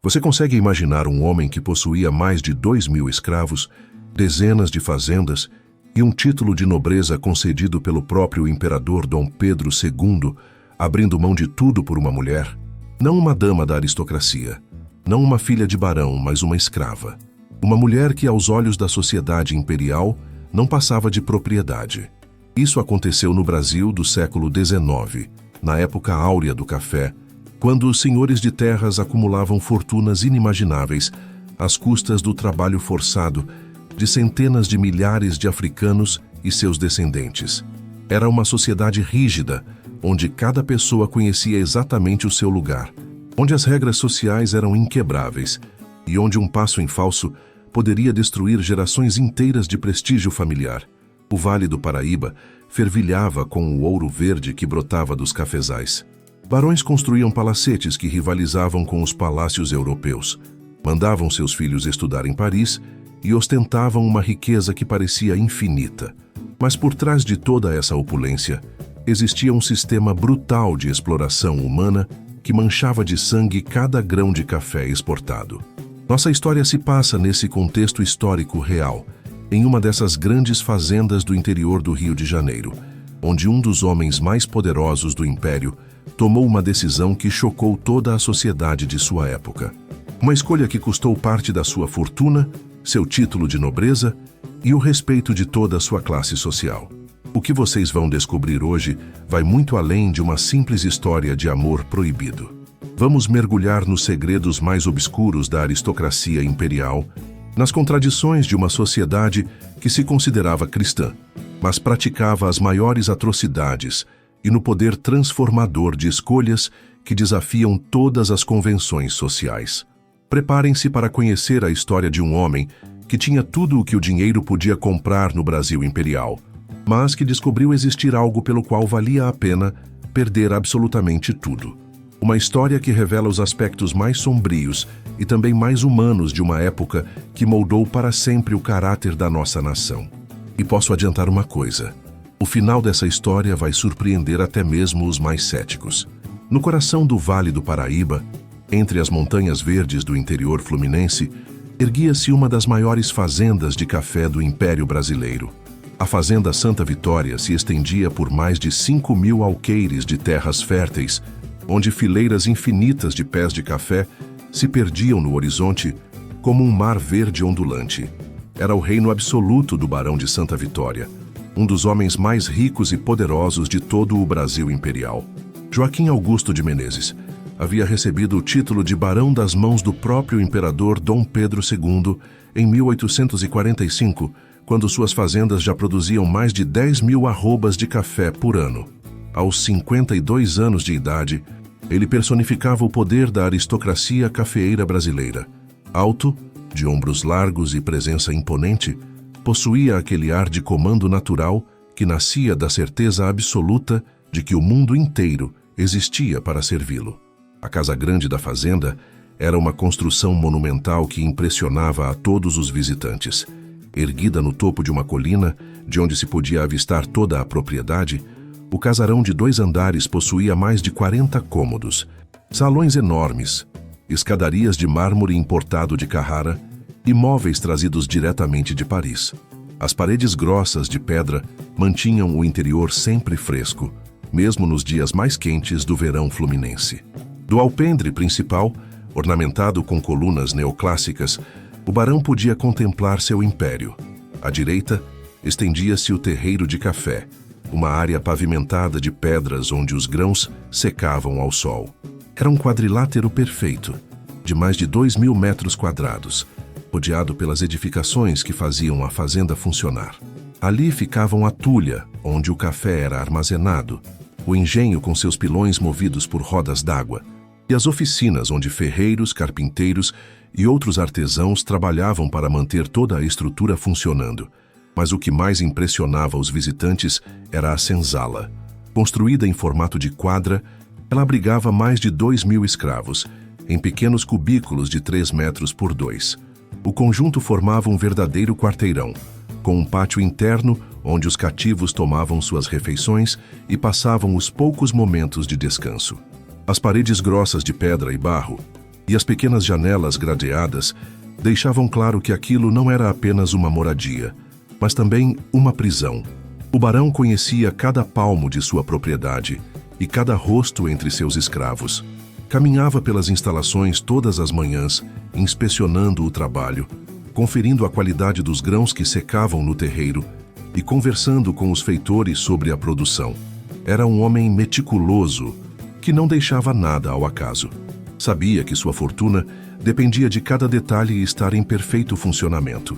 Você consegue imaginar um homem que possuía mais de 2.000 escravos, dezenas de fazendas e um título de nobreza concedido pelo próprio imperador Dom Pedro II, abrindo mão de tudo por uma mulher? Não uma dama da aristocracia, não uma filha de barão, mas uma escrava. Uma mulher que, aos olhos da sociedade imperial, não passava de propriedade. Isso aconteceu no Brasil do século XIX, na época áurea do café, quando os senhores de terras acumulavam fortunas inimagináveis às custas do trabalho forçado de centenas de milhares de africanos e seus descendentes. Era uma sociedade rígida, onde cada pessoa conhecia exatamente o seu lugar, onde as regras sociais eram inquebráveis e onde um passo em falso poderia destruir gerações inteiras de prestígio familiar. O Vale do Paraíba fervilhava com o ouro verde que brotava dos cafezais. Barões construíam palacetes que rivalizavam com os palácios europeus, mandavam seus filhos estudar em Paris e ostentavam uma riqueza que parecia infinita. Mas por trás de toda essa opulência, existia um sistema brutal de exploração humana que manchava de sangue cada grão de café exportado. Nossa história se passa nesse contexto histórico real, em uma dessas grandes fazendas do interior do Rio de Janeiro, onde um dos homens mais poderosos do império tomou uma decisão que chocou toda a sociedade de sua época. Uma escolha que custou parte da sua fortuna, seu título de nobreza e o respeito de toda a sua classe social. O que vocês vão descobrir hoje vai muito além de uma simples história de amor proibido. Vamos mergulhar nos segredos mais obscuros da aristocracia imperial, nas contradições de uma sociedade que se considerava cristã, mas praticava as maiores atrocidades, e no poder transformador de escolhas que desafiam todas as convenções sociais. Preparem-se para conhecer a história de um homem que tinha tudo o que o dinheiro podia comprar no Brasil imperial, mas que descobriu existir algo pelo qual valia a pena perder absolutamente tudo. Uma história que revela os aspectos mais sombrios e também mais humanos de uma época que moldou para sempre o caráter da nossa nação. E posso adiantar uma coisa: o final dessa história vai surpreender até mesmo os mais céticos. No coração do Vale do Paraíba, entre as montanhas verdes do interior fluminense, erguia-se uma das maiores fazendas de café do Império Brasileiro. A Fazenda Santa Vitória se estendia por mais de 5.000 alqueires de terras férteis, onde fileiras infinitas de pés de café se perdiam no horizonte como um mar verde ondulante. Era o reino absoluto do Barão de Santa Vitória, um dos homens mais ricos e poderosos de todo o Brasil imperial. Joaquim Augusto de Menezes havia recebido o título de Barão das mãos do próprio imperador Dom Pedro II em 1845, quando suas fazendas já produziam mais de 10.000 arrobas de café por ano. Aos 52 anos de idade, ele personificava o poder da aristocracia cafeeira brasileira. Alto, de ombros largos e presença imponente, possuía aquele ar de comando natural que nascia da certeza absoluta de que o mundo inteiro existia para servi-lo. A Casa Grande da Fazenda era uma construção monumental que impressionava a todos os visitantes. Erguida no topo de uma colina, de onde se podia avistar toda a propriedade, o casarão de 2 andares possuía mais de 40 cômodos, salões enormes, escadarias de mármore importado de Carrara e móveis trazidos diretamente de Paris. As paredes grossas de pedra mantinham o interior sempre fresco, mesmo nos dias mais quentes do verão fluminense. Do alpendre principal, ornamentado com colunas neoclássicas, o barão podia contemplar seu império. À direita, estendia-se o terreiro de café, uma área pavimentada de pedras onde os grãos secavam ao sol. Era um quadrilátero perfeito, de mais de 2.000 metros quadrados, rodeado pelas edificações que faziam a fazenda funcionar. Ali ficavam a tulha, onde o café era armazenado, o engenho com seus pilões movidos por rodas d'água, e as oficinas onde ferreiros, carpinteiros e outros artesãos trabalhavam para manter toda a estrutura funcionando. Mas o que mais impressionava os visitantes era a senzala. Construída em formato de quadra, ela abrigava mais de 2.000 escravos, em pequenos cubículos de 3 metros por 2. O conjunto formava um verdadeiro quarteirão, com um pátio interno onde os cativos tomavam suas refeições e passavam os poucos momentos de descanso. As paredes grossas de pedra e barro, e as pequenas janelas gradeadas deixavam claro que aquilo não era apenas uma moradia, mas também uma prisão. O barão conhecia cada palmo de sua propriedade e cada rosto entre seus escravos. Caminhava pelas instalações todas as manhãs, inspecionando o trabalho, conferindo a qualidade dos grãos que secavam no terreiro e conversando com os feitores sobre a produção. Era um homem meticuloso, que não deixava nada ao acaso. Sabia que sua fortuna dependia de cada detalhe estar em perfeito funcionamento.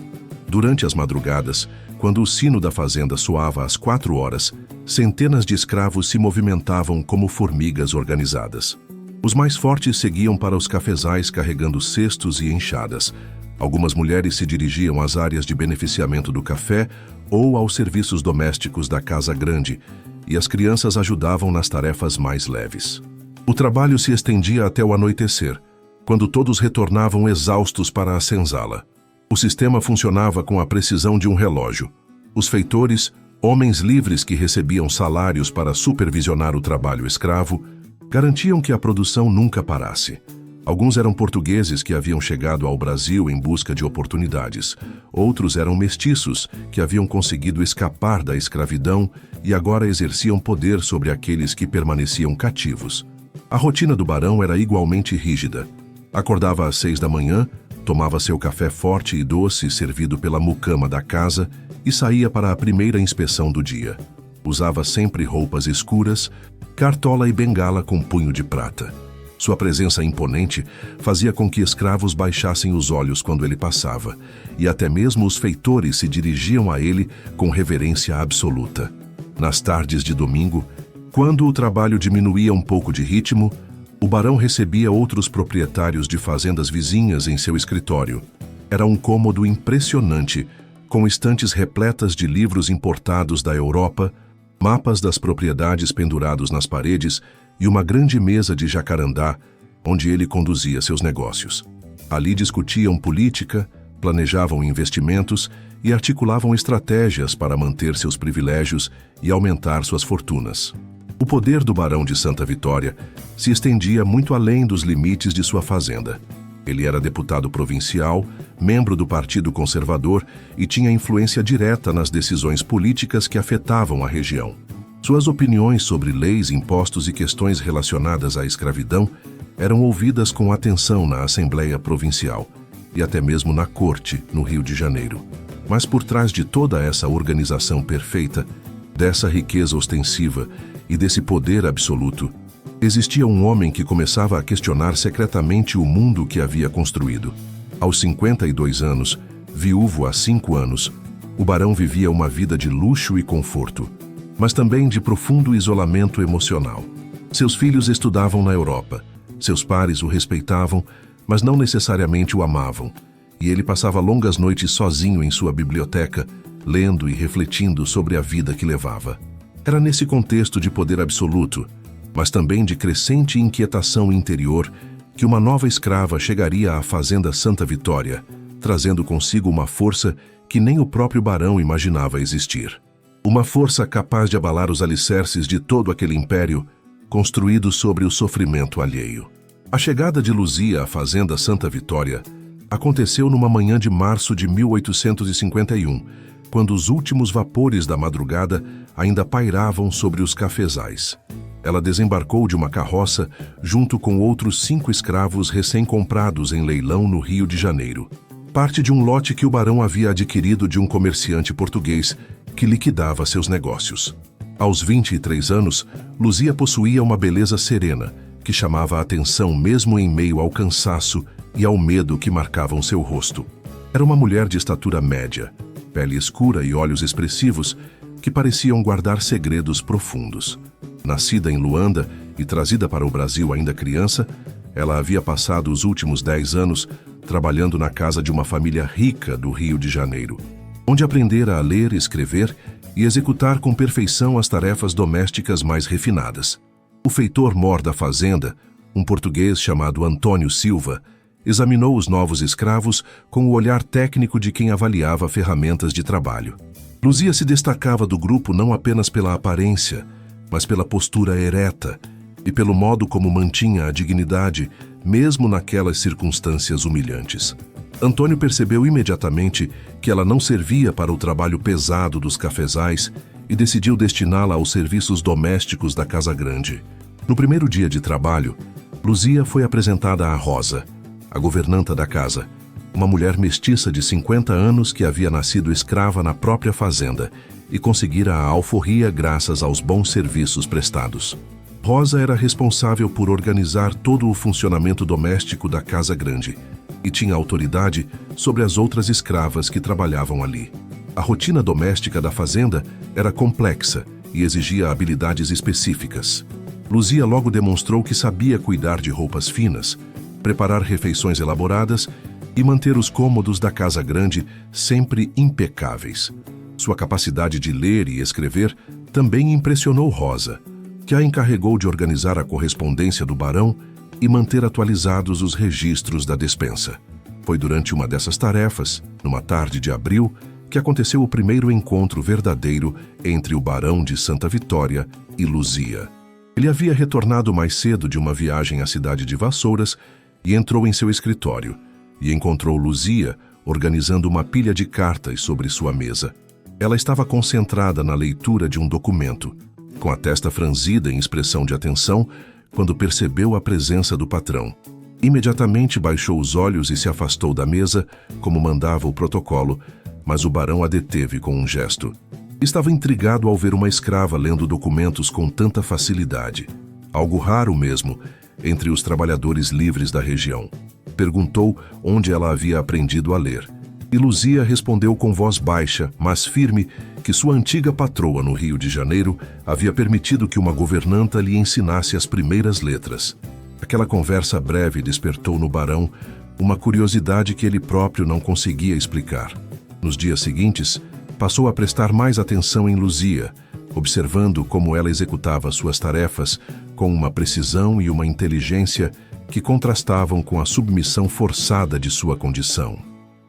Durante as madrugadas, quando o sino da fazenda soava às 4 horas, centenas de escravos se movimentavam como formigas organizadas. Os mais fortes seguiam para os cafezais carregando cestos e enxadas. Algumas mulheres se dirigiam às áreas de beneficiamento do café ou aos serviços domésticos da casa grande, e as crianças ajudavam nas tarefas mais leves. O trabalho se estendia até o anoitecer, quando todos retornavam exaustos para a senzala. O sistema funcionava com a precisão de um relógio. Os feitores, homens livres que recebiam salários para supervisionar o trabalho escravo, garantiam que a produção nunca parasse. Alguns eram portugueses que haviam chegado ao Brasil em busca de oportunidades. Outros eram mestiços que haviam conseguido escapar da escravidão e agora exerciam poder sobre aqueles que permaneciam cativos. A rotina do barão era igualmente rígida. Acordava às 6 da manhã, tomava seu café forte e doce servido pela mucama da casa e saía para a primeira inspeção do dia. Usava sempre roupas escuras, cartola e bengala com punho de prata. Sua presença imponente fazia com que escravos baixassem os olhos quando ele passava, e até mesmo os feitores se dirigiam a ele com reverência absoluta. Nas tardes de domingo, quando o trabalho diminuía um pouco de ritmo, o barão recebia outros proprietários de fazendas vizinhas em seu escritório. Era um cômodo impressionante, com estantes repletas de livros importados da Europa, mapas das propriedades pendurados nas paredes e uma grande mesa de jacarandá, onde ele conduzia seus negócios. Ali discutiam política, planejavam investimentos e articulavam estratégias para manter seus privilégios e aumentar suas fortunas. O poder do Barão de Santa Vitória se estendia muito além dos limites de sua fazenda. Ele era deputado provincial, membro do Partido Conservador e tinha influência direta nas decisões políticas que afetavam a região. Suas opiniões sobre leis, impostos e questões relacionadas à escravidão eram ouvidas com atenção na Assembleia Provincial e até mesmo na Corte, no Rio de Janeiro. Mas por trás de toda essa organização perfeita, dessa riqueza ostensiva e desse poder absoluto, existia um homem que começava a questionar secretamente o mundo que havia construído. Aos 52 anos, viúvo há 5 anos, o barão vivia uma vida de luxo e conforto, mas também de profundo isolamento emocional. Seus filhos estudavam na Europa, seus pares o respeitavam, mas não necessariamente o amavam, e ele passava longas noites sozinho em sua biblioteca, lendo e refletindo sobre a vida que levava. Era nesse contexto de poder absoluto, mas também de crescente inquietação interior, que uma nova escrava chegaria à fazenda Santa Vitória, trazendo consigo uma força que nem o próprio barão imaginava existir. Uma força capaz de abalar os alicerces de todo aquele império, construído sobre o sofrimento alheio. A chegada de Luzia à fazenda Santa Vitória aconteceu numa manhã de março de 1851, quando os últimos vapores da madrugada ainda pairavam sobre os cafezais. Ela desembarcou de uma carroça junto com outros 5 escravos recém-comprados em leilão no Rio de Janeiro. Parte de um lote que o barão havia adquirido de um comerciante português que liquidava seus negócios. Aos 23 anos, Luzia possuía uma beleza serena, que chamava a atenção mesmo em meio ao cansaço e ao medo que marcavam seu rosto. Era uma mulher de estatura média, pele escura e olhos expressivos que pareciam guardar segredos profundos. Nascida em Luanda e trazida para o Brasil ainda criança, ela havia passado os últimos 10 anos trabalhando na casa de uma família rica do Rio de Janeiro, onde aprendera a ler, escrever e executar com perfeição as tarefas domésticas mais refinadas. O feitor-mor da fazenda, um português chamado Antônio Silva, examinou os novos escravos com o olhar técnico de quem avaliava ferramentas de trabalho. Luzia se destacava do grupo não apenas pela aparência, mas pela postura ereta e pelo modo como mantinha a dignidade mesmo naquelas circunstâncias humilhantes. Antônio percebeu imediatamente que ela não servia para o trabalho pesado dos cafezais e decidiu destiná-la aos serviços domésticos da casa grande. No primeiro dia de trabalho, Luzia foi apresentada a Rosa, a governanta da casa, uma mulher mestiça de 50 anos que havia nascido escrava na própria fazenda e conseguira a alforria graças aos bons serviços prestados. Rosa era responsável por organizar todo o funcionamento doméstico da casa grande e tinha autoridade sobre as outras escravas que trabalhavam ali. A rotina doméstica da fazenda era complexa e exigia habilidades específicas. Luzia logo demonstrou que sabia cuidar de roupas finas, preparar refeições elaboradas e manter os cômodos da casa grande sempre impecáveis. Sua capacidade de ler e escrever também impressionou Rosa, que a encarregou de organizar a correspondência do barão e manter atualizados os registros da despensa. Foi durante uma dessas tarefas, numa tarde de abril, que aconteceu o primeiro encontro verdadeiro entre o barão de Santa Vitória e Luzia. Ele havia retornado mais cedo de uma viagem à cidade de Vassouras e entrou em seu escritório, e encontrou Luzia organizando uma pilha de cartas sobre sua mesa. Ela estava concentrada na leitura de um documento, com a testa franzida em expressão de atenção, quando percebeu a presença do patrão. Imediatamente baixou os olhos e se afastou da mesa, como mandava o protocolo, mas o barão a deteve com um gesto. Estava intrigado ao ver uma escrava lendo documentos com tanta facilidade, algo raro mesmo, entre os trabalhadores livres da região. Perguntou onde ela havia aprendido a ler. E Luzia respondeu com voz baixa, mas firme, que sua antiga patroa no Rio de Janeiro havia permitido que uma governanta lhe ensinasse as primeiras letras. Aquela conversa breve despertou no barão uma curiosidade que ele próprio não conseguia explicar. Nos dias seguintes, passou a prestar mais atenção em Luzia, observando como ela executava suas tarefas com uma precisão e uma inteligência que contrastavam com a submissão forçada de sua condição.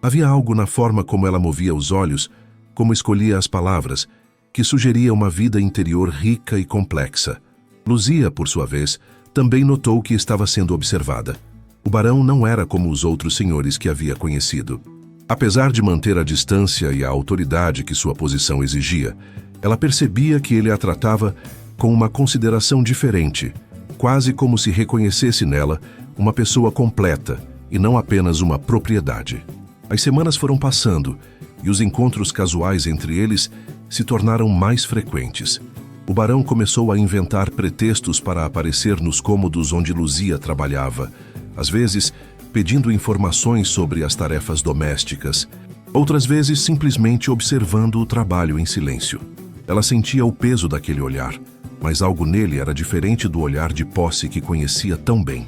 Havia algo na forma como ela movia os olhos, como escolhia as palavras, que sugeria uma vida interior rica e complexa. Luzia, por sua vez, também notou que estava sendo observada. O barão não era como os outros senhores que havia conhecido. Apesar de manter a distância e a autoridade que sua posição exigia, ela percebia que ele a tratava com uma consideração diferente, quase como se reconhecesse nela uma pessoa completa e não apenas uma propriedade. As semanas foram passando e os encontros casuais entre eles se tornaram mais frequentes. O barão começou a inventar pretextos para aparecer nos cômodos onde Luzia trabalhava, às vezes pedindo informações sobre as tarefas domésticas, outras vezes simplesmente observando o trabalho em silêncio. Ela sentia o peso daquele olhar, mas algo nele era diferente do olhar de posse que conhecia tão bem.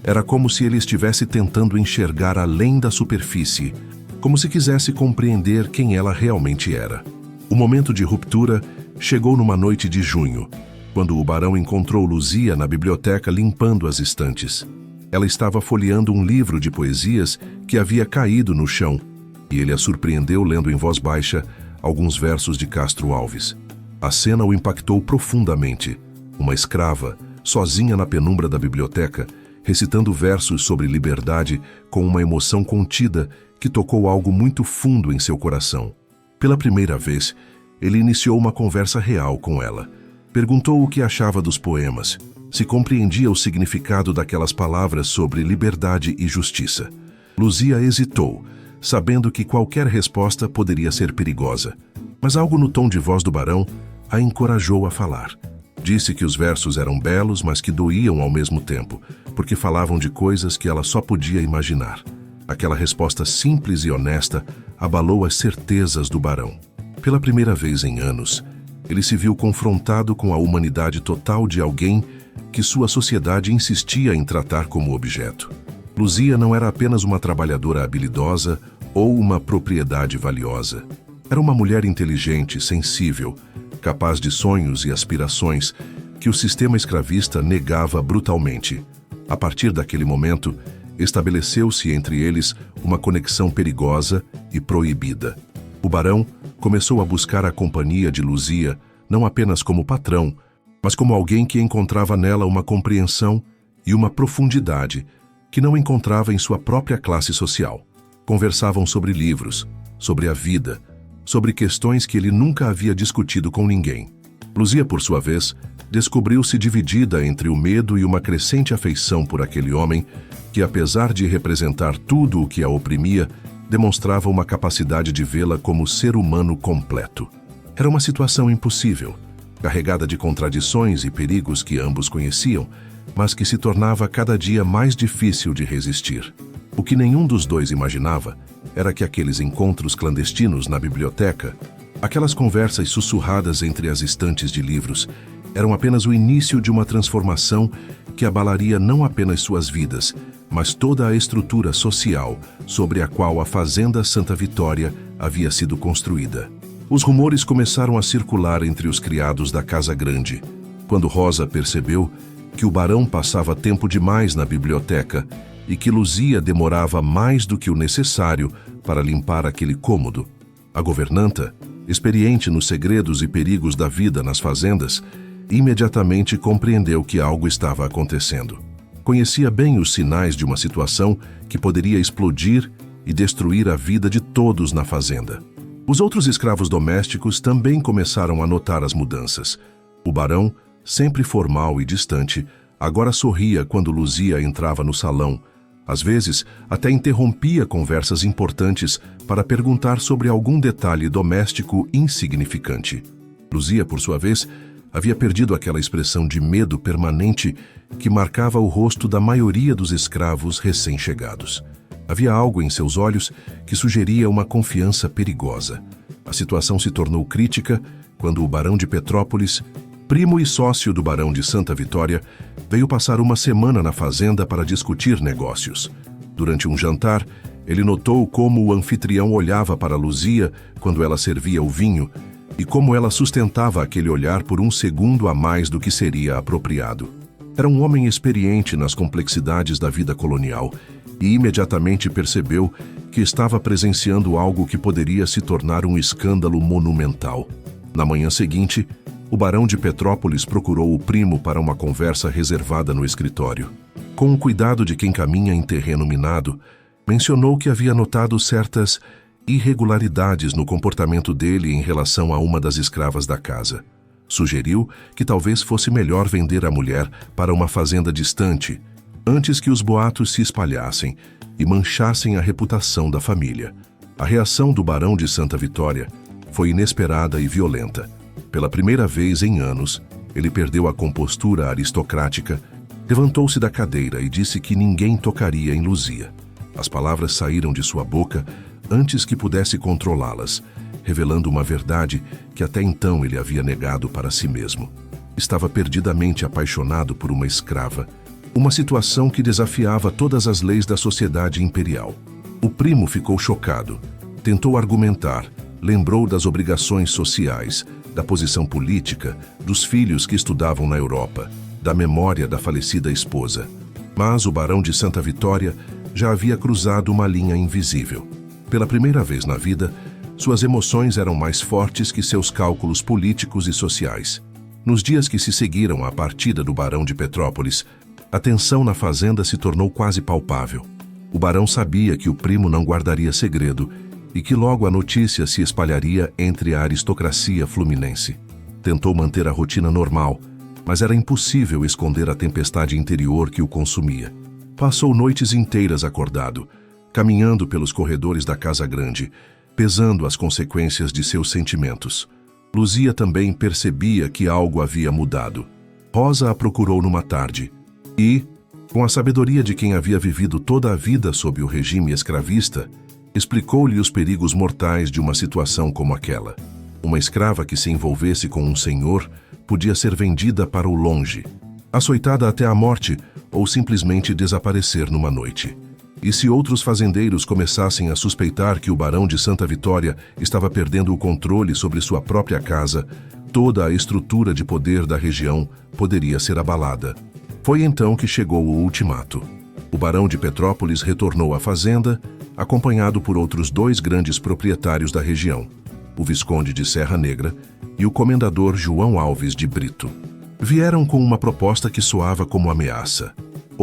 Era como se ele estivesse tentando enxergar além da superfície, como se quisesse compreender quem ela realmente era. O momento de ruptura chegou numa noite de junho, quando o barão encontrou Luzia na biblioteca limpando as estantes. Ela estava folheando um livro de poesias que havia caído no chão, e ele a surpreendeu lendo em voz baixa alguns versos de Castro Alves. A cena o impactou profundamente. Uma escrava, sozinha na penumbra da biblioteca, recitando versos sobre liberdade com uma emoção contida que tocou algo muito fundo em seu coração. Pela primeira vez, ele iniciou uma conversa real com ela. Perguntou o que achava dos poemas, se compreendia o significado daquelas palavras sobre liberdade e justiça. Luzia hesitou, sabendo que qualquer resposta poderia ser perigosa, mas algo no tom de voz do barão a encorajou a falar. Disse que os versos eram belos, mas que doíam ao mesmo tempo, porque falavam de coisas que ela só podia imaginar. Aquela resposta simples e honesta abalou as certezas do barão. Pela primeira vez em anos, ele se viu confrontado com a humanidade total de alguém que sua sociedade insistia em tratar como objeto. Luzia não era apenas uma trabalhadora habilidosa ou uma propriedade valiosa. Era uma mulher inteligente, sensível, capaz de sonhos e aspirações que o sistema escravista negava brutalmente. A partir daquele momento, estabeleceu-se entre eles uma conexão perigosa e proibida. O barão começou a buscar a companhia de Luzia não apenas como patrão, mas como alguém que encontrava nela uma compreensão e uma profundidade que não encontrava em sua própria classe social. Conversavam sobre livros, sobre a vida, sobre questões que ele nunca havia discutido com ninguém. Luzia, por sua vez, descobriu-se dividida entre o medo e uma crescente afeição por aquele homem que, apesar de representar tudo o que a oprimia, demonstrava uma capacidade de vê-la como ser humano completo. Era uma situação impossível, carregada de contradições e perigos que ambos conheciam, mas que se tornava cada dia mais difícil de resistir. O que nenhum dos dois imaginava era que aqueles encontros clandestinos na biblioteca, aquelas conversas sussurradas entre as estantes de livros, eram apenas o início de uma transformação que abalaria não apenas suas vidas, mas toda a estrutura social sobre a qual a Fazenda Santa Vitória havia sido construída. Os rumores começaram a circular entre os criados da Casa Grande, quando Rosa percebeu que o barão passava tempo demais na biblioteca e que Luzia demorava mais do que o necessário para limpar aquele cômodo. A governanta, experiente nos segredos e perigos da vida nas fazendas, imediatamente compreendeu que algo estava acontecendo. Conhecia bem os sinais de uma situação que poderia explodir e destruir a vida de todos na fazenda. Os outros escravos domésticos também começaram a notar as mudanças. O barão, sempre formal e distante, agora sorria quando Luzia entrava no salão. Às vezes, até interrompia conversas importantes para perguntar sobre algum detalhe doméstico insignificante. Luzia, por sua vez, havia perdido aquela expressão de medo permanente que marcava o rosto da maioria dos escravos recém-chegados. Havia algo em seus olhos que sugeria uma confiança perigosa. A situação se tornou crítica quando o barão de Petrópolis, primo e sócio do barão de Santa Vitória, veio passar uma semana na fazenda para discutir negócios. Durante um jantar, ele notou como o anfitrião olhava para Luzia quando ela servia o vinho e como ela sustentava aquele olhar por um segundo a mais do que seria apropriado. Era um homem experiente nas complexidades da vida colonial e imediatamente percebeu que estava presenciando algo que poderia se tornar um escândalo monumental. Na manhã seguinte, o barão de Petrópolis procurou o primo para uma conversa reservada no escritório. Com o cuidado de quem caminha em terreno minado, mencionou que havia notado certas irregularidades no comportamento dele em relação a uma das escravas da casa. Sugeriu que talvez fosse melhor vender a mulher para uma fazenda distante, antes que os boatos se espalhassem e manchassem a reputação da família. A reação do barão de Santa Vitória foi inesperada e violenta. Pela primeira vez em anos, ele perdeu a compostura aristocrática, levantou-se da cadeira e disse que ninguém tocaria em Luzia. As palavras saíram de sua boca antes que pudesse controlá-las, revelando uma verdade que até então ele havia negado para si mesmo. Estava perdidamente apaixonado por uma escrava, uma situação que desafiava todas as leis da sociedade imperial. O primo ficou chocado, tentou argumentar, lembrou das obrigações sociais, da posição política, dos filhos que estudavam na Europa, da memória da falecida esposa. Mas o barão de Santa Vitória já havia cruzado uma linha invisível. Pela primeira vez na vida, suas emoções eram mais fortes que seus cálculos políticos e sociais. Nos dias que se seguiram à partida do barão de Petrópolis, a tensão na fazenda se tornou quase palpável. O barão sabia que o primo não guardaria segredo e que logo a notícia se espalharia entre a aristocracia fluminense. Tentou manter a rotina normal, mas era impossível esconder a tempestade interior que o consumia. Passou noites inteiras acordado, caminhando pelos corredores da Casa Grande, pesando as consequências de seus sentimentos. Luzia também percebia que algo havia mudado. Rosa a procurou numa tarde e, com a sabedoria de quem havia vivido toda a vida sob o regime escravista, explicou-lhe os perigos mortais de uma situação como aquela. Uma escrava que se envolvesse com um senhor podia ser vendida para o longe, açoitada até a morte ou simplesmente desaparecer numa noite. E se outros fazendeiros começassem a suspeitar que o barão de Santa Vitória estava perdendo o controle sobre sua própria casa, toda a estrutura de poder da região poderia ser abalada. Foi então que chegou o ultimato. O barão de Petrópolis retornou à fazenda, acompanhado por outros 2 grandes proprietários da região, o Visconde de Serra Negra e o comendador João Alves de Brito. Vieram com uma proposta que soava como ameaça.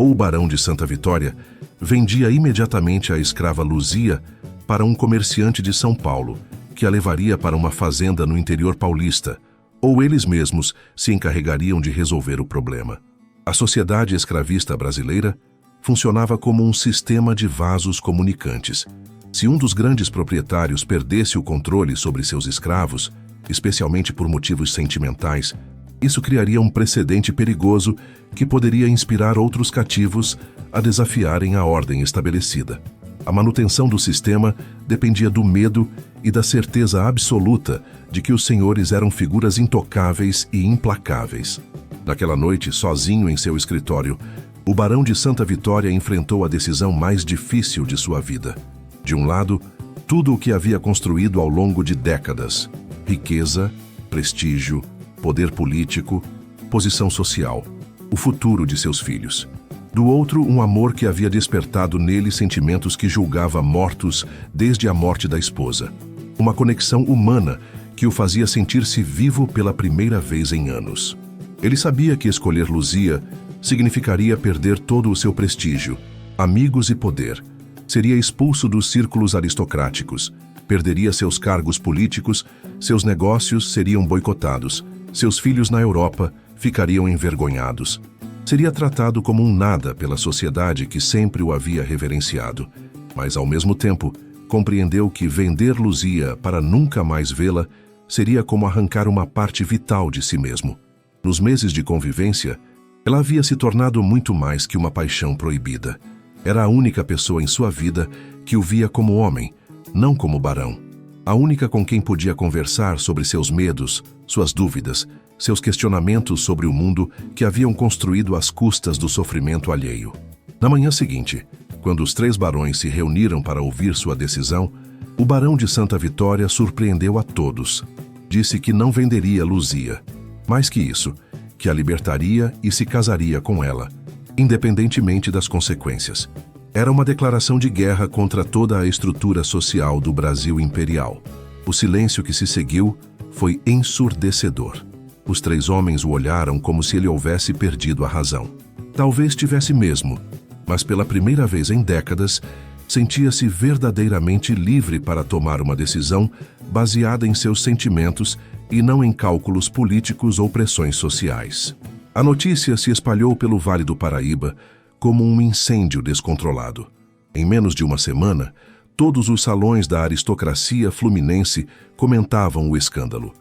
ou o barão de Santa Vitória, vendia imediatamente a escrava Luzia para um comerciante de São Paulo, que a levaria para uma fazenda no interior paulista, ou eles mesmos se encarregariam de resolver o problema. A sociedade escravista brasileira funcionava como um sistema de vasos comunicantes. Se um dos grandes proprietários perdesse o controle sobre seus escravos, especialmente por motivos sentimentais, isso criaria um precedente perigoso que poderia inspirar outros cativos a desafiarem a ordem estabelecida. A manutenção do sistema dependia do medo e da certeza absoluta de que os senhores eram figuras intocáveis e implacáveis. Naquela noite, sozinho em seu escritório, o barão de Santa Vitória enfrentou a decisão mais difícil de sua vida. De um lado, tudo o que havia construído ao longo de décadas: riqueza, prestígio, poder político, posição social, o futuro de seus filhos. Do outro, um amor que havia despertado nele sentimentos que julgava mortos desde a morte da esposa. Uma conexão humana que o fazia sentir-se vivo pela primeira vez em anos. Ele sabia que escolher Luzia significaria perder todo o seu prestígio, amigos e poder. Seria expulso dos círculos aristocráticos, perderia seus cargos políticos, seus negócios seriam boicotados, seus filhos na Europa ficariam envergonhados. Seria tratado como um nada pela sociedade que sempre o havia reverenciado. Mas, ao mesmo tempo, compreendeu que vender Luzia para nunca mais vê-la seria como arrancar uma parte vital de si mesmo. Nos meses de convivência, ela havia se tornado muito mais que uma paixão proibida. Era a única pessoa em sua vida que o via como homem, não como barão. A única com quem podia conversar sobre seus medos, suas dúvidas, seus questionamentos sobre o mundo que haviam construído às custas do sofrimento alheio. Na manhã seguinte, quando os 3 barões se reuniram para ouvir sua decisão, o barão de Santa Vitória surpreendeu a todos. Disse que não venderia Luzia. Mais que isso, que a libertaria e se casaria com ela, independentemente das consequências. Era uma declaração de guerra contra toda a estrutura social do Brasil imperial. O silêncio que se seguiu foi ensurdecedor. Os 3 homens o olharam como se ele houvesse perdido a razão. Talvez tivesse mesmo, mas pela primeira vez em décadas, sentia-se verdadeiramente livre para tomar uma decisão baseada em seus sentimentos e não em cálculos políticos ou pressões sociais. A notícia se espalhou pelo Vale do Paraíba como um incêndio descontrolado. Em menos de uma semana, todos os salões da aristocracia fluminense comentavam o escândalo.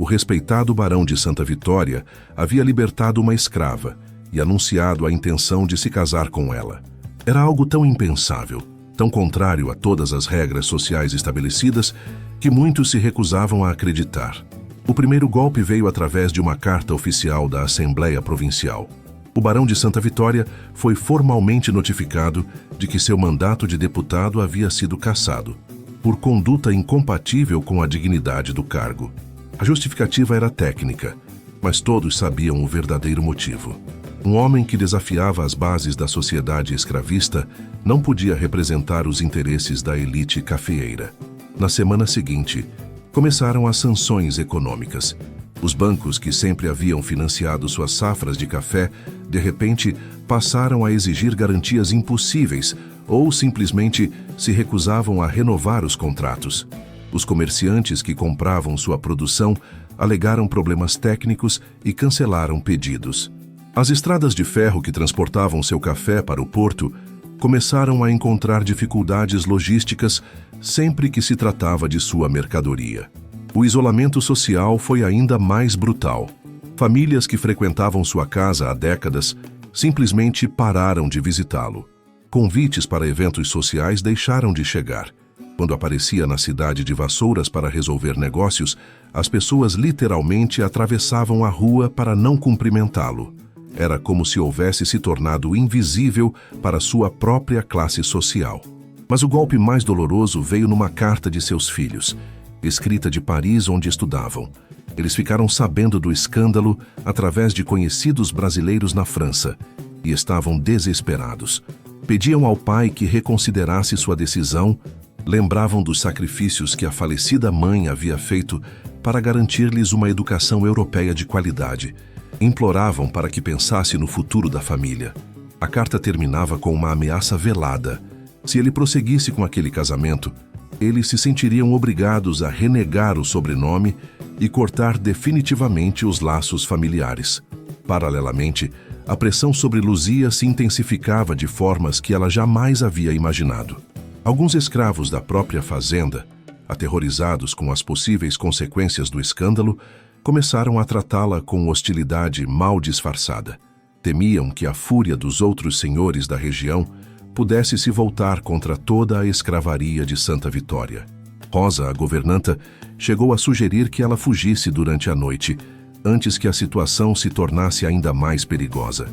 O respeitado barão de Santa Vitória havia libertado uma escrava e anunciado a intenção de se casar com ela. Era algo tão impensável, tão contrário a todas as regras sociais estabelecidas, que muitos se recusavam a acreditar. O primeiro golpe veio através de uma carta oficial da Assembleia Provincial. O barão de Santa Vitória foi formalmente notificado de que seu mandato de deputado havia sido cassado, por conduta incompatível com a dignidade do cargo. A justificativa era técnica, mas todos sabiam o verdadeiro motivo. Um homem que desafiava as bases da sociedade escravista não podia representar os interesses da elite cafeeira. Na semana seguinte, começaram as sanções econômicas. Os bancos que sempre haviam financiado suas safras de café, de repente, passaram a exigir garantias impossíveis ou simplesmente se recusavam a renovar os contratos. Os comerciantes que compravam sua produção alegaram problemas técnicos e cancelaram pedidos. As estradas de ferro que transportavam seu café para o porto começaram a encontrar dificuldades logísticas sempre que se tratava de sua mercadoria. O isolamento social foi ainda mais brutal. Famílias que frequentavam sua casa há décadas simplesmente pararam de visitá-lo. Convites para eventos sociais deixaram de chegar. Quando aparecia na cidade de Vassouras para resolver negócios, as pessoas literalmente atravessavam a rua para não cumprimentá-lo. Era como se houvesse se tornado invisível para sua própria classe social. Mas o golpe mais doloroso veio numa carta de seus filhos, escrita de Paris, onde estudavam. Eles ficaram sabendo do escândalo através de conhecidos brasileiros na França e estavam desesperados. Pediam ao pai que reconsiderasse sua decisão, lembravam dos sacrifícios que a falecida mãe havia feito para garantir-lhes uma educação europeia de qualidade. Imploravam para que pensasse no futuro da família. A carta terminava com uma ameaça velada. Se ele prosseguisse com aquele casamento, eles se sentiriam obrigados a renegar o sobrenome e cortar definitivamente os laços familiares. Paralelamente, a pressão sobre Luzia se intensificava de formas que ela jamais havia imaginado. Alguns escravos da própria fazenda, aterrorizados com as possíveis consequências do escândalo, começaram a tratá-la com hostilidade mal disfarçada. Temiam que a fúria dos outros senhores da região pudesse se voltar contra toda a escravaria de Santa Vitória. Rosa, a governanta, chegou a sugerir que ela fugisse durante a noite, antes que a situação se tornasse ainda mais perigosa.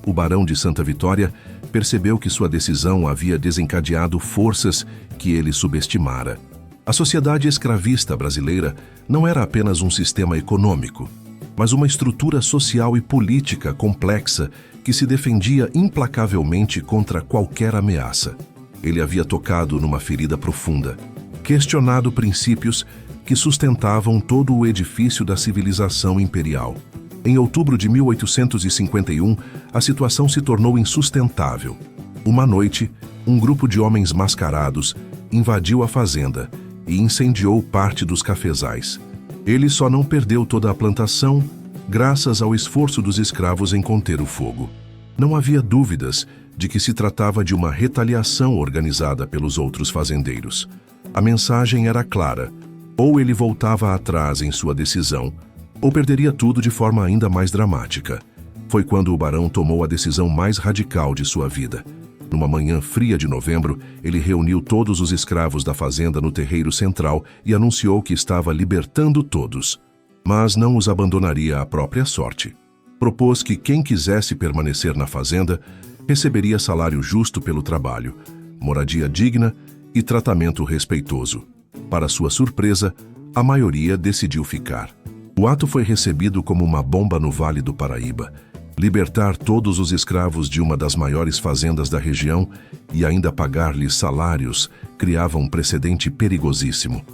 O barão de Santa Vitória percebeu que sua decisão havia desencadeado forças que ele subestimara. A sociedade escravista brasileira não era apenas um sistema econômico, mas uma estrutura social e política complexa que se defendia implacavelmente contra qualquer ameaça. Ele havia tocado numa ferida profunda, questionado princípios que sustentavam todo o edifício da civilização imperial. Em outubro de 1851, a situação se tornou insustentável. Uma noite, um grupo de homens mascarados invadiu a fazenda e incendiou parte dos cafezais. Ele só não perdeu toda a plantação graças ao esforço dos escravos em conter o fogo. Não havia dúvidas de que se tratava de uma retaliação organizada pelos outros fazendeiros. A mensagem era clara: ou ele voltava atrás em sua decisão, ou perderia tudo de forma ainda mais dramática. Foi quando o barão tomou a decisão mais radical de sua vida. Numa manhã fria de novembro, ele reuniu todos os escravos da fazenda no terreiro central e anunciou que estava libertando todos, mas não os abandonaria à própria sorte. Propôs que quem quisesse permanecer na fazenda receberia salário justo pelo trabalho, moradia digna e tratamento respeitoso. Para sua surpresa, a maioria decidiu ficar. O ato foi recebido como uma bomba no Vale do Paraíba. Libertar todos os escravos de uma das maiores fazendas da região e ainda pagar-lhes salários criava um precedente perigosíssimo.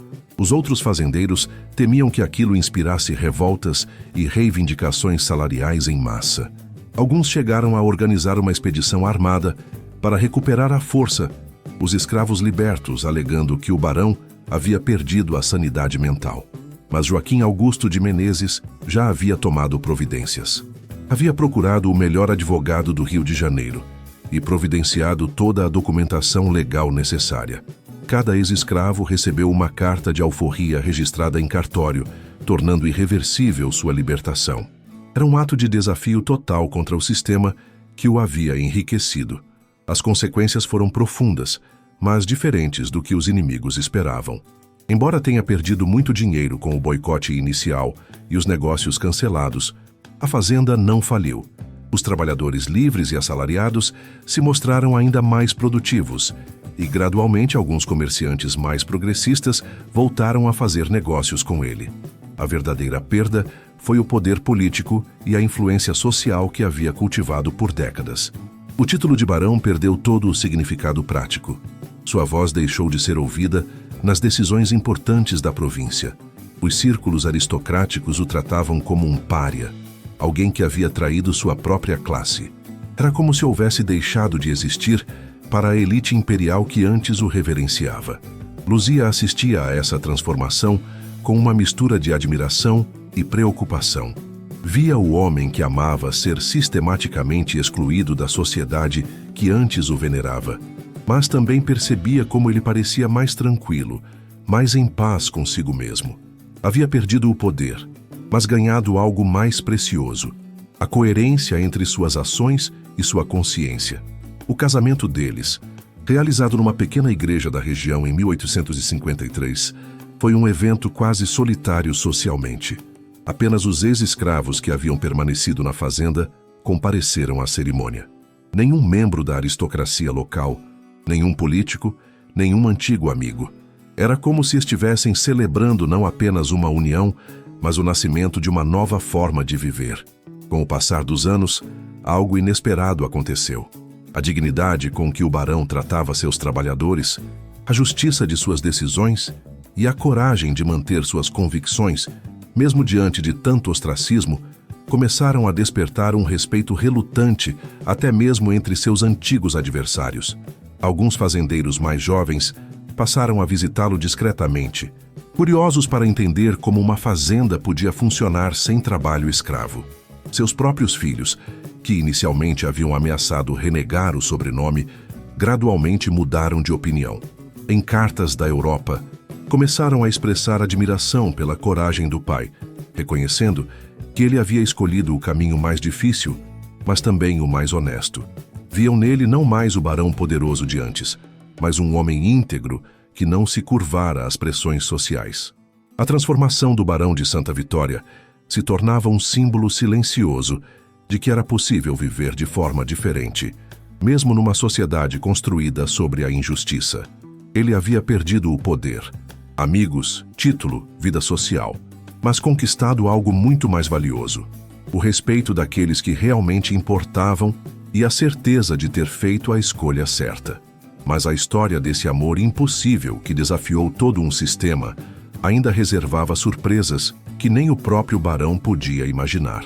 Os outros fazendeiros temiam que aquilo inspirasse revoltas e reivindicações salariais em massa. Alguns chegaram a organizar uma expedição armada para recuperar à força os escravos libertos, alegando que o barão havia perdido a sanidade mental. Mas Joaquim Augusto de Menezes já havia tomado providências. Havia procurado o melhor advogado do Rio de Janeiro e providenciado toda a documentação legal necessária. Cada ex-escravo recebeu uma carta de alforria registrada em cartório, tornando irreversível sua libertação. Era um ato de desafio total contra o sistema que o havia enriquecido. As consequências foram profundas, mas diferentes do que os inimigos esperavam. Embora tenha perdido muito dinheiro com o boicote inicial e os negócios cancelados, a fazenda não faliu. Os trabalhadores livres e assalariados se mostraram ainda mais produtivos e, gradualmente, alguns comerciantes mais progressistas voltaram a fazer negócios com ele. A verdadeira perda foi o poder político e a influência social que havia cultivado por décadas. O título de barão perdeu todo o significado prático. Sua voz deixou de ser ouvida nas decisões importantes da província. Os círculos aristocráticos o tratavam como um pária, alguém que havia traído sua própria classe. Era como se houvesse deixado de existir para a elite imperial que antes o reverenciava. Luzia assistia a essa transformação com uma mistura de admiração e preocupação. Via o homem que amava ser sistematicamente excluído da sociedade que antes o venerava, mas também percebia como ele parecia mais tranquilo, mais em paz consigo mesmo. Havia perdido o poder, mas ganhado algo mais precioso: a coerência entre suas ações e sua consciência. O casamento deles, realizado numa pequena igreja da região em 1853, foi um evento quase solitário socialmente. Apenas os ex-escravos que haviam permanecido na fazenda compareceram à cerimônia. Nenhum membro da aristocracia local, nenhum político, nenhum antigo amigo. Era como se estivessem celebrando não apenas uma união, mas o nascimento de uma nova forma de viver. Com o passar dos anos, algo inesperado aconteceu. A dignidade com que o barão tratava seus trabalhadores, a justiça de suas decisões e a coragem de manter suas convicções, mesmo diante de tanto ostracismo, começaram a despertar um respeito relutante até mesmo entre seus antigos adversários. Alguns fazendeiros mais jovens passaram a visitá-lo discretamente, curiosos para entender como uma fazenda podia funcionar sem trabalho escravo. Seus próprios filhos, que inicialmente haviam ameaçado renegar o sobrenome, gradualmente mudaram de opinião. Em cartas da Europa, começaram a expressar admiração pela coragem do pai, reconhecendo que ele havia escolhido o caminho mais difícil, mas também o mais honesto. Viam nele não mais o barão poderoso de antes, mas um homem íntegro que não se curvara às pressões sociais. A transformação do barão de Santa Vitória se tornava um símbolo silencioso de que era possível viver de forma diferente, mesmo numa sociedade construída sobre a injustiça. Ele havia perdido o poder, amigos, título, vida social, mas conquistado algo muito mais valioso: o respeito daqueles que realmente importavam e a certeza de ter feito a escolha certa. Mas a história desse amor impossível que desafiou todo um sistema ainda reservava surpresas que nem o próprio barão podia imaginar.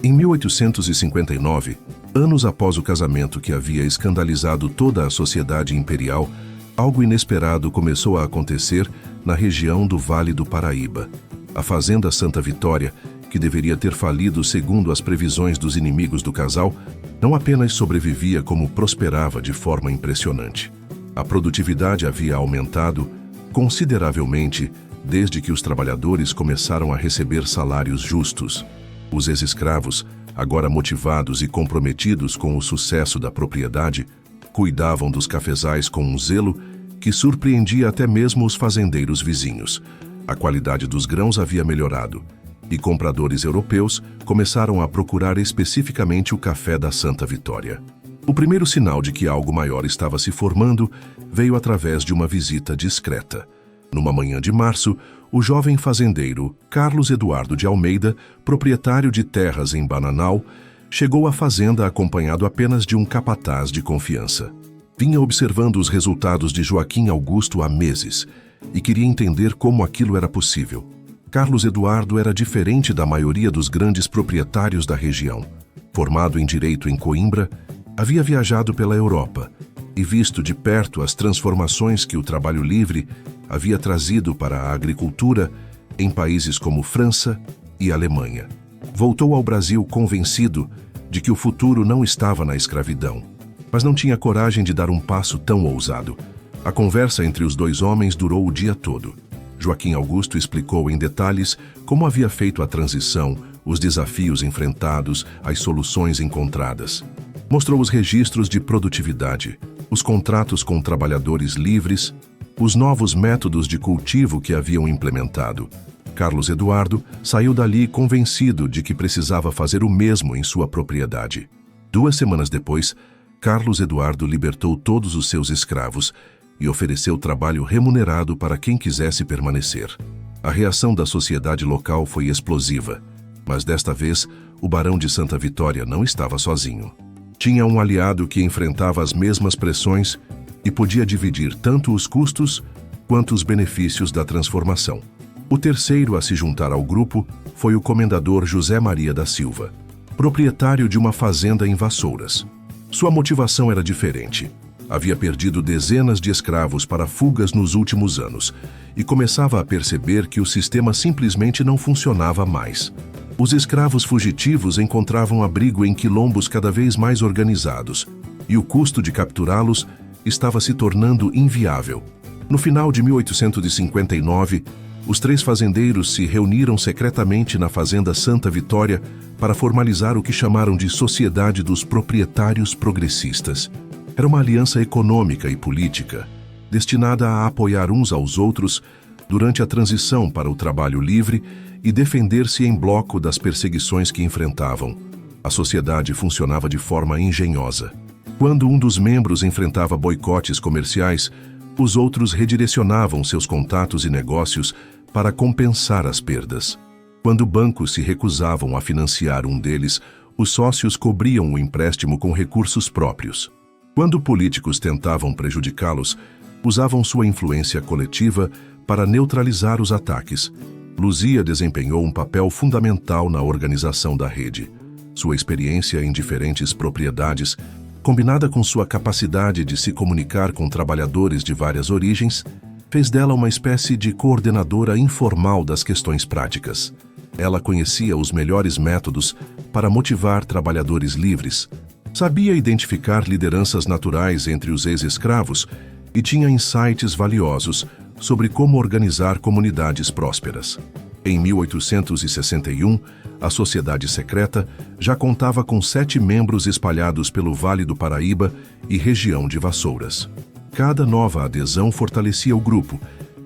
Em 1859, anos após o casamento que havia escandalizado toda a sociedade imperial, algo inesperado começou a acontecer na região do Vale do Paraíba. A fazenda Santa Vitória, que deveria ter falido segundo as previsões dos inimigos do casal, não apenas sobrevivia como prosperava de forma impressionante. A produtividade havia aumentado consideravelmente desde que os trabalhadores começaram a receber salários justos. Os ex-escravos, agora motivados e comprometidos com o sucesso da propriedade, cuidavam dos cafezais com um zelo que surpreendia até mesmo os fazendeiros vizinhos. A qualidade dos grãos havia melhorado, e compradores europeus começaram a procurar especificamente o café da Santa Vitória. O primeiro sinal de que algo maior estava se formando veio através de uma visita discreta. Numa manhã de março, o jovem fazendeiro Carlos Eduardo de Almeida, proprietário de terras em Bananal, chegou à fazenda acompanhado apenas de um capataz de confiança. Vinha observando os resultados de Joaquim Augusto há meses e queria entender como aquilo era possível. Carlos Eduardo era diferente da maioria dos grandes proprietários da região. Formado em direito em Coimbra, havia viajado pela Europa e visto de perto as transformações que o trabalho livre havia trazido para a agricultura em países como França e Alemanha. Voltou ao Brasil convencido de que o futuro não estava na escravidão, mas não tinha coragem de dar um passo tão ousado. A conversa entre os dois homens durou o dia todo. Joaquim Augusto explicou em detalhes como havia feito a transição, os desafios enfrentados, as soluções encontradas. Mostrou os registros de produtividade, os contratos com trabalhadores livres, os novos métodos de cultivo que haviam implementado. Carlos Eduardo saiu dali convencido de que precisava fazer o mesmo em sua propriedade. 2 semanas depois, Carlos Eduardo libertou todos os seus escravos e ofereceu trabalho remunerado para quem quisesse permanecer. A reação da sociedade local foi explosiva, mas desta vez o barão de Santa Vitória não estava sozinho. Tinha um aliado que enfrentava as mesmas pressões e podia dividir tanto os custos quanto os benefícios da transformação. O terceiro a se juntar ao grupo foi o comendador José Maria da Silva, proprietário de uma fazenda em Vassouras. Sua motivação era diferente. Havia perdido dezenas de escravos para fugas nos últimos anos e começava a perceber que o sistema simplesmente não funcionava mais. Os escravos fugitivos encontravam abrigo em quilombos cada vez mais organizados e o custo de capturá-los estava se tornando inviável. No final de 1859, os 3 fazendeiros se reuniram secretamente na fazenda Santa Vitória para formalizar o que chamaram de Sociedade dos Proprietários Progressistas. Era uma aliança econômica e política, destinada a apoiar uns aos outros durante a transição para o trabalho livre e defender-se em bloco das perseguições que enfrentavam. A sociedade funcionava de forma engenhosa. Quando um dos membros enfrentava boicotes comerciais, os outros redirecionavam seus contatos e negócios para compensar as perdas. Quando bancos se recusavam a financiar um deles, os sócios cobriam o empréstimo com recursos próprios. Quando políticos tentavam prejudicá-los, usavam sua influência coletiva para neutralizar os ataques, Luzia desempenhou um papel fundamental na organização da rede. Sua experiência em diferentes propriedades, combinada com sua capacidade de se comunicar com trabalhadores de várias origens, fez dela uma espécie de coordenadora informal das questões práticas. Ela conhecia os melhores métodos para motivar trabalhadores livres, sabia identificar lideranças naturais entre os ex-escravos e tinha insights valiosos sobre como organizar comunidades prósperas. Em 1861, a Sociedade Secreta já contava com 7 membros espalhados pelo Vale do Paraíba e região de Vassouras. Cada nova adesão fortalecia o grupo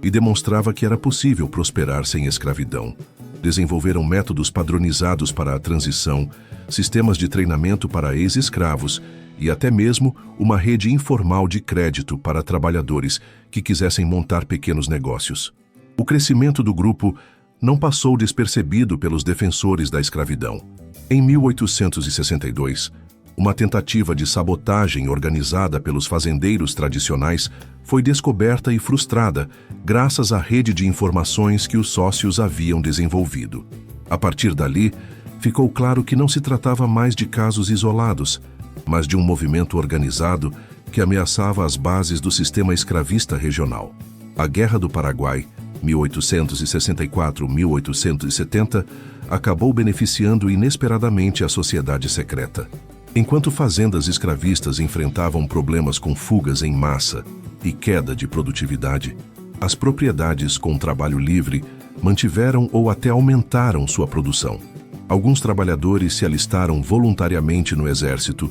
e demonstrava que era possível prosperar sem escravidão. Desenvolveram métodos padronizados para a transição, sistemas de treinamento para ex-escravos e até mesmo uma rede informal de crédito para trabalhadores que quisessem montar pequenos negócios. O crescimento do grupo não passou despercebido pelos defensores da escravidão. Em 1862, uma tentativa de sabotagem organizada pelos fazendeiros tradicionais foi descoberta e frustrada graças à rede de informações que os sócios haviam desenvolvido. A partir dali, ficou claro que não se tratava mais de casos isolados, mas de um movimento organizado que ameaçava as bases do sistema escravista regional. A Guerra do Paraguai, 1864-1870, acabou beneficiando inesperadamente a sociedade secreta. Enquanto fazendas escravistas enfrentavam problemas com fugas em massa e queda de produtividade, as propriedades com trabalho livre mantiveram ou até aumentaram sua produção. Alguns trabalhadores se alistaram voluntariamente no exército,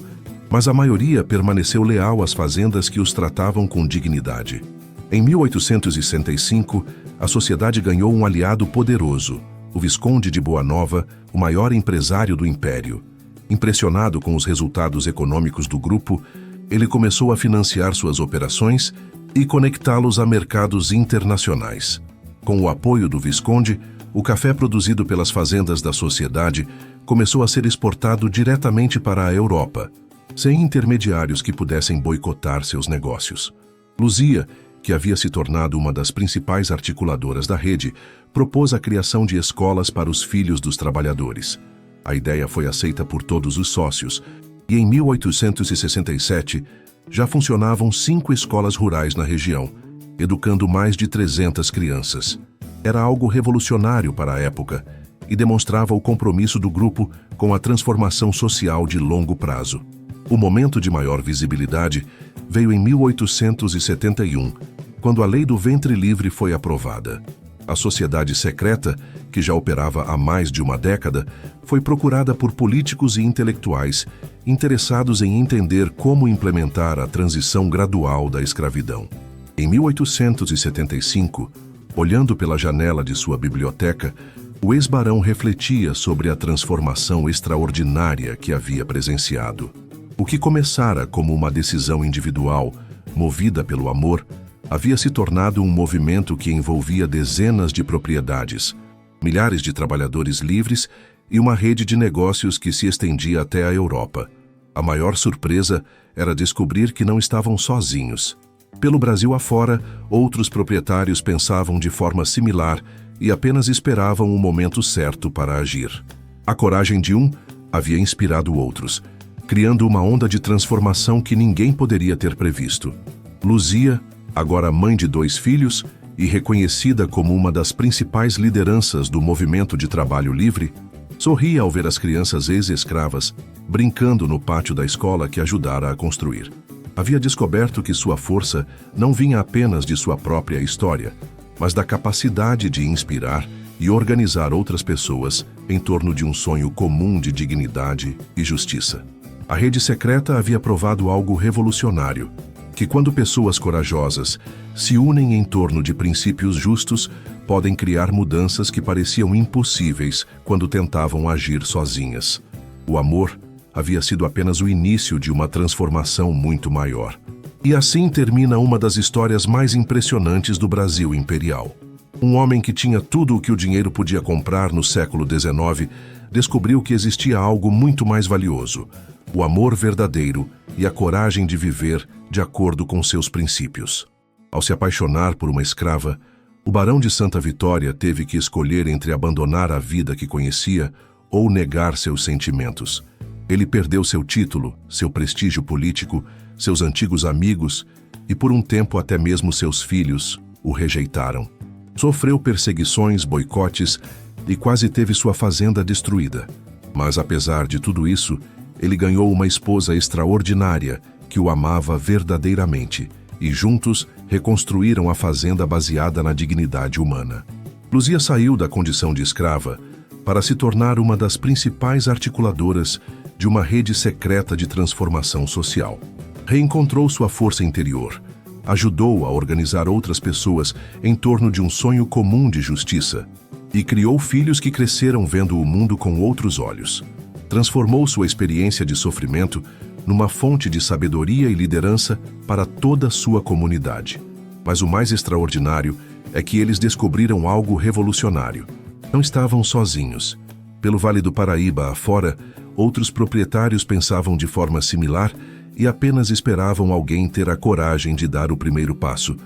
mas a maioria permaneceu leal às fazendas que os tratavam com dignidade. Em 1865, a sociedade ganhou um aliado poderoso, o Visconde de Boa Nova, o maior empresário do império. Impressionado com os resultados econômicos do grupo, ele começou a financiar suas operações e conectá-los a mercados internacionais. Com o apoio do Visconde, o café produzido pelas fazendas da sociedade começou a ser exportado diretamente para a Europa, sem intermediários que pudessem boicotar seus negócios. Luzia, que havia se tornado uma das principais articuladoras da rede, propôs a criação de escolas para os filhos dos trabalhadores. A ideia foi aceita por todos os sócios, e em 1867 já funcionavam 5 escolas rurais na região, educando mais de 300 crianças. Era algo revolucionário para a época e demonstrava o compromisso do grupo com a transformação social de longo prazo. O momento de maior visibilidade veio em 1871, quando a Lei do Ventre Livre foi aprovada. A sociedade secreta, que já operava há mais de uma década, foi procurada por políticos e intelectuais interessados em entender como implementar a transição gradual da escravidão. Em 1875, olhando pela janela de sua biblioteca, o ex-barão refletia sobre a transformação extraordinária que havia presenciado. O que começara como uma decisão individual, movida pelo amor, havia se tornado um movimento que envolvia dezenas de propriedades, milhares de trabalhadores livres e uma rede de negócios que se estendia até a Europa. A maior surpresa era descobrir que não estavam sozinhos. Pelo Brasil afora, outros proprietários pensavam de forma similar e apenas esperavam o momento certo para agir. A coragem de um havia inspirado outros, criando uma onda de transformação que ninguém poderia ter previsto. Luzia, agora mãe de 2 filhos e reconhecida como uma das principais lideranças do movimento de trabalho livre, sorria ao ver as crianças ex-escravas brincando no pátio da escola que ajudara a construir. Havia descoberto que sua força não vinha apenas de sua própria história, mas da capacidade de inspirar e organizar outras pessoas em torno de um sonho comum de dignidade e justiça. A rede secreta havia provado algo revolucionário, que quando pessoas corajosas se unem em torno de princípios justos, podem criar mudanças que pareciam impossíveis quando tentavam agir sozinhas. O amor havia sido apenas o início de uma transformação muito maior. E assim termina uma das histórias mais impressionantes do Brasil imperial. Um homem que tinha tudo o que o dinheiro podia comprar no século XIX, descobriu que existia algo muito mais valioso: o amor verdadeiro e a coragem de viver de acordo com seus princípios. Ao se apaixonar por uma escrava, O barão de Santa Vitória teve que escolher entre abandonar a vida que conhecia ou negar seus sentimentos. Ele perdeu seu título, seu prestígio político, seus antigos amigos e, por um tempo, até mesmo seus filhos o rejeitaram. Sofreu perseguições, boicotes e quase teve sua fazenda destruída. Mas, apesar de tudo isso, ele ganhou uma esposa extraordinária que o amava verdadeiramente e juntos reconstruíram a fazenda baseada na dignidade humana. Luzia saiu da condição de escrava para se tornar uma das principais articuladoras de uma rede secreta de transformação social. Reencontrou sua força interior, ajudou a organizar outras pessoas em torno de um sonho comum de justiça e criou filhos que cresceram vendo o mundo com outros olhos. Transformou sua experiência de sofrimento numa fonte de sabedoria e liderança para toda a sua comunidade. Mas o mais extraordinário é que eles descobriram algo revolucionário. Não estavam sozinhos. Pelo Vale do Paraíba afora, outros proprietários pensavam de forma similar e apenas esperavam alguém ter a coragem de dar o primeiro passo.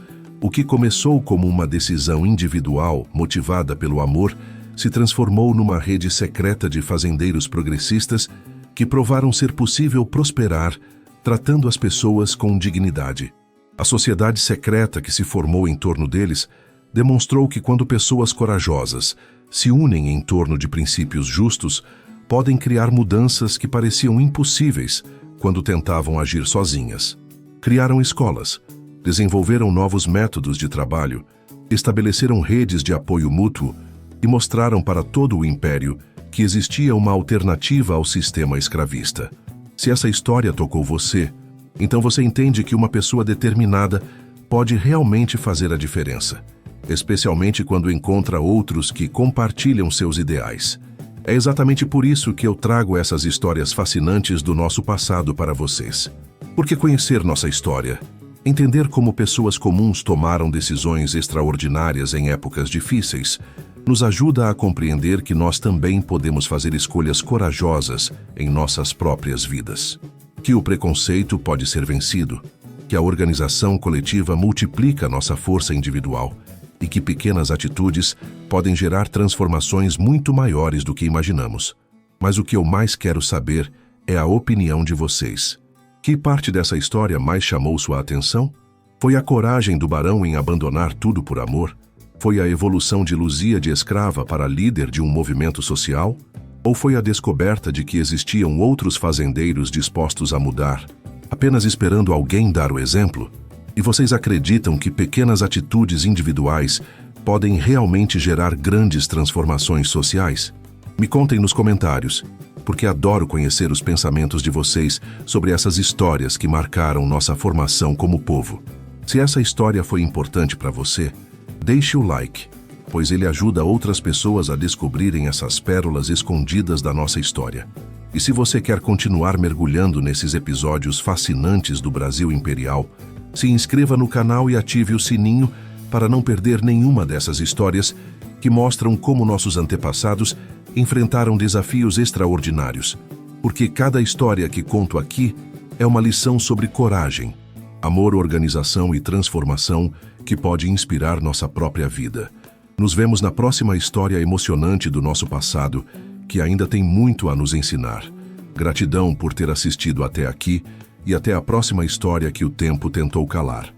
O que começou como uma decisão individual, motivada pelo amor, se transformou numa rede secreta de fazendeiros progressistas que provaram ser possível prosperar, tratando as pessoas com dignidade. A sociedade secreta que se formou em torno deles demonstrou que quando pessoas corajosas se unem em torno de princípios justos, podem criar mudanças que pareciam impossíveis quando tentavam agir sozinhas. Criaram escolas, desenvolveram novos métodos de trabalho, estabeleceram redes de apoio mútuo e mostraram para todo o império que existia uma alternativa ao sistema escravista. Se essa história tocou você, então você entende que uma pessoa determinada pode realmente fazer a diferença, especialmente quando encontra outros que compartilham seus ideais. É exatamente por isso que eu trago essas histórias fascinantes do nosso passado para vocês. Porque conhecer nossa história, entender como pessoas comuns tomaram decisões extraordinárias em épocas difíceis, nos ajuda a compreender que nós também podemos fazer escolhas corajosas em nossas próprias vidas. Que o preconceito pode ser vencido, que a organização coletiva multiplica nossa força individual e que pequenas atitudes podem gerar transformações muito maiores do que imaginamos. Mas o que eu mais quero saber é a opinião de vocês. Que parte dessa história mais chamou sua atenção? Foi a coragem do barão em abandonar tudo por amor? Foi a evolução de Luzia de escrava para líder de um movimento social? Ou foi a descoberta de que existiam outros fazendeiros dispostos a mudar, apenas esperando alguém dar o exemplo? E vocês acreditam que pequenas atitudes individuais podem realmente gerar grandes transformações sociais? Me contem nos comentários, porque adoro conhecer os pensamentos de vocês sobre essas histórias que marcaram nossa formação como povo. Se essa história foi importante para você, deixe o like, pois ele ajuda outras pessoas a descobrirem essas pérolas escondidas da nossa história. E se você quer continuar mergulhando nesses episódios fascinantes do Brasil Imperial, se inscreva no canal e ative o sininho para não perder nenhuma dessas histórias que mostram como nossos antepassados enfrentaram desafios extraordinários. Porque cada história que conto aqui é uma lição sobre coragem, amor, organização e transformação que pode inspirar nossa própria vida. Nos vemos na próxima história emocionante do nosso passado, que ainda tem muito a nos ensinar. Gratidão por ter assistido até aqui e até a próxima história que o tempo tentou calar.